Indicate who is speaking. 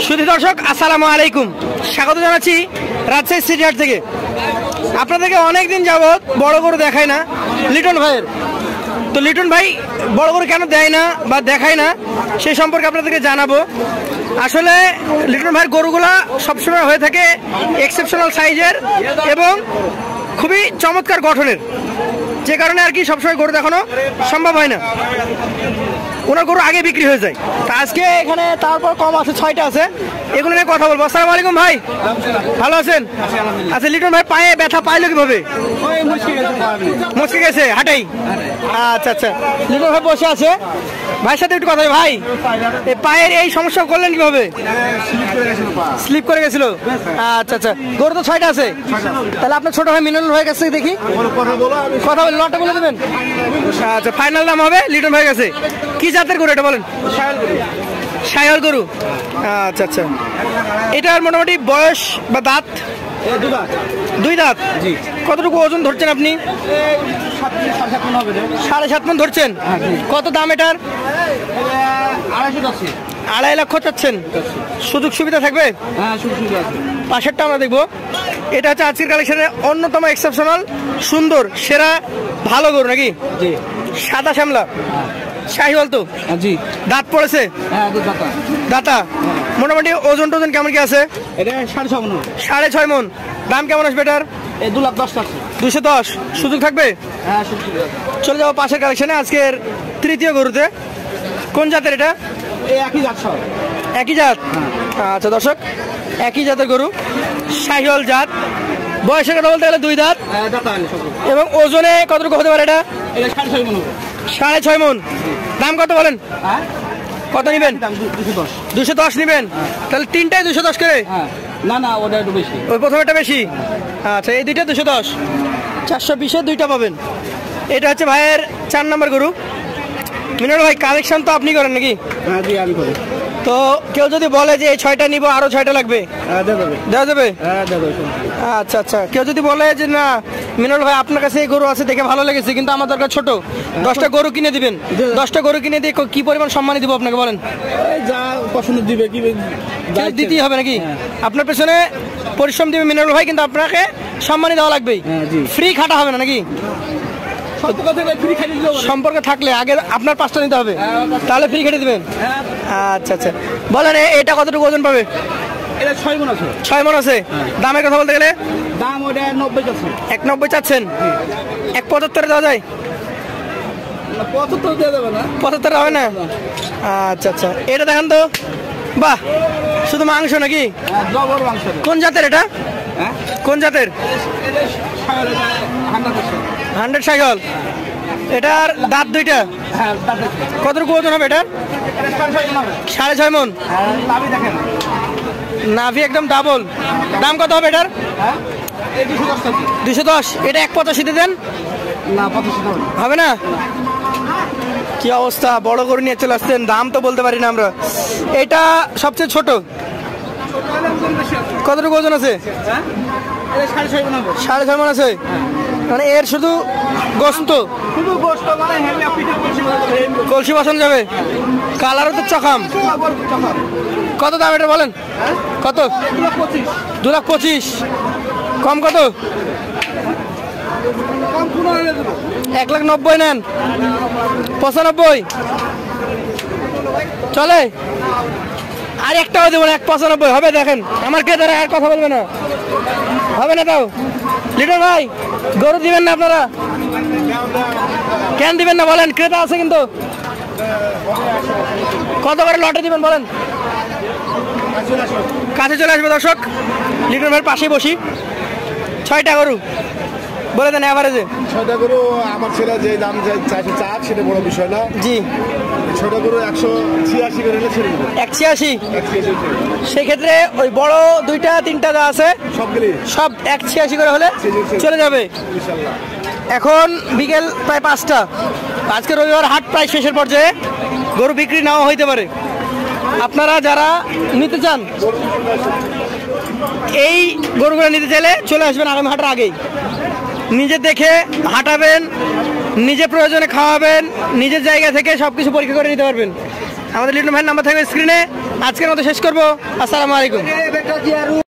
Speaker 1: সুধী দর্শক আসসালামু আলাইকুম, স্বাগত জানাচ্ছি রাজশাহী সিটি হাট থেকে। আপনাদেরকে অনেকদিন যাবৎ বড় গরু দেখায় না লিটন ভাইয়ের। তো লিটন ভাই বড় গরু কেন দেয় না বা দেখায় না সেই সম্পর্কে আপনাদেরকে জানাবো। আসলে লিটন ভাইয়ের গরুগুলা সবসময় হয়ে থাকে এক্সেপশনাল সাইজের এবং খুবই চমৎকার গঠনের, যে কারণে আর কি সবসময় গরু দেখানো সম্ভব হয় না। ওনার গরু আগে বিক্রি হয়ে যায়। তা আজকে এখানে তারপর কম আছে, 6টা আছে, এগুলো নিয়ে কথা বলবো। আসসালামু আলাইকুম ভাই, ভালো আছেন? আচ্ছা লিটন ভাই পায়ে ব্যথা পাইলো কিভাবে? মুচকে গেছে হাটেই। আচ্ছা আচ্ছা, লিটন ভাই বসে আছে, ভাইয়ের সাথে একটু কথা। ভাই এই পায়ের এই সমস্যা করলেন কিভাবে? স্লিপ করে গেছিল। আচ্ছা আচ্ছা, গরু তো 6টা আছে, তাহলে আপনার ছোট ভাই মিনল হয়ে গেছে, দেখি কথা বলে লটটা বলে দেবেন। আচ্ছা, ফাইনাল দাম হবে লিটন ভাই গেছে। কি জাতের গরু এটা বলেন? শাহিওয়াল গরু। আচ্ছা আচ্ছা, এটার মোটামুটি বয়স বা দাঁত? 2 দাঁত। কতটুকু ওজন ধরছেন আপনি? 7.5 মণ ধরছেন। কত দাম এটার? 2.5 লক্ষ চাচ্ছেন। সুযোগ সুবিধা থাকবে? পাশেরটা আমরা দেখবো। এটা হচ্ছে আজকের কালেকশনের অন্যতম এক্সেপশনাল সুন্দর সেরা ভালো গরু নাকি? সাদা শ্যামলা শাহিওয়াল তো? জি। দাঁত পড়েছে? দাঁতা। মোটামুটি ওজন টোজন কেমন কি আছে? 6.5 মণ। দাম কেমন আসবে এটার? 210। সুযোগ থাকবে? চলে যাবো পাশের কালেকশনে, আজকের তৃতীয় গরুতে। কোন জাতের এটা? একই জাত। আচ্ছা দর্শক, একই জাতের গরু, শাহিওয়াল জাত। বয়সের কথা বলতে গেলে 2 দাঁত এবং ওজনে কতটুকু হতে পারে এটা? 6.5 মণ। দাম কত বলেন? কত নিবেন? 210 নিবেন? তাহলে তিনটাই 210 করে? না, ওটা একটু বেশি, ওই প্রথমেটা বেশি। আচ্ছা, এই দুইটা 210, 420-এ দুইটা পাবেন। এটা হচ্ছে ভাইয়ের 4 নম্বর গরু। মিনাল ভাই কালেকশন তো আপনি করেন নাকি? আমি করি। তো কেউ যদি বলে যে এই 6টা নিবো, আরো 6টা লাগবে, দেওয়া যাবে? আচ্ছা আচ্ছা, কেউ যদি বলে যে না মিনাল ভাই আপনার কাছে এই গরু আছে দেখে ভালো লেগেছে কিন্তু আমার দরকার ছোট, 10টা গরু কিনে দিবেন, 10টা গরু কিনে দিয়ে কি পরিমাণ সম্মানী দিব আপনাকে বলেন? যা পছন্দ দিবে, কি দিতেই হবে নাকি? আপনার পেছনে পরিশ্রম দিবে মিনাল ভাই, কিন্তু আপনাকে সম্মানী দেওয়া লাগবেই, ফ্রি খাটা হবে না নাকি? সম্পর্ক থাকলে আগে আপনার 5টা নিতে হবে, তাহলে ফ্রি খেটে দিবেন। আচ্ছা আচ্ছা, বলেন এটা কতটুকু ওজন পাবে? 6 মণ আছে। দামের কথা বলতে গেলে? দাম 190 চাচ্ছেন। 1.75 দেওয়া যায়? 75 হবে না? আচ্ছা আচ্ছা, এটা দেখেন তো, বাহ, শুধু মাংস নাকি? কোন জাতের এটা? কোন জাতের? 100 শাহিওয়াল। এটার দাঁত 2টা। কতটুকু ওজন হবে এটা? 6.5 মণ। নাভি একদম ডাবল। দাম কত হবে এটার? 210। এটা 1.85 দেন? হবে না? কি অবস্থা, বড় করে নিয়ে চলে আসছেন, দাম তো বলতে পারি না আমরা। এটা সবচেয়ে ছোট, কতটুকু ওজন আছে? 6.5 মণ আছে। মানে এর শুধু গোস্ত, কলসি বসানো যাবে। কালারও তো চকাম। কত দাম এটা বলেন? কত? 2,25,000। কম কত? 1,90,000 নেন? 95 চলে? আর একটাও দেবো না, 1,95 হবে। দেখেন আমার ক্রেতারা আর কথা বলবে না, হবে না? তাও লিটন ভাই গরু দিবেন না আপনারা? কেন দিবেন না বলেন? ক্রেতা আছে কিন্তু। কত করে লটে দিবেন বলেন? কাছে চলে আসবে দর্শক, লিটন ভাইয়ের পাশেই বসি। 6টা গরু বলে দেন এভারেজে।
Speaker 2: 6টা গরু আমার ছেলে যে দাম চাইছে চাক, সেটা বড় বিষয় না।
Speaker 1: জি,
Speaker 2: 6টা গরু 186 করে হলে ছেড়ে দেবো।
Speaker 1: 186? সেক্ষেত্রে ওই বড় 2টা 3টা যা আছে সব 186 করে হলে চলে যাবে। এখন বিকেল প্রায় 5টা, আজকে রবিবার, হাট প্রায় শেষের পর্যায়ে, গরু বিক্রি নাও হইতে পারে। আপনারা যারা নিতে চান এই গরুগুলো নিতে চাইলে চলে আসবেন আগামী হাটের আগেই। নিজে দেখে হাঁটাবেন, নিজে প্রয়োজনে খাওয়াবেন, নিজের জায়গা থেকে সবকিছু পরীক্ষা করে নিতে পারবেন। আমাদের লিটন ভাইয়ের নাম্বার থাকবে স্ক্রিনে, আজকের মতো শেষ করবো। আসসালামু আলাইকুম।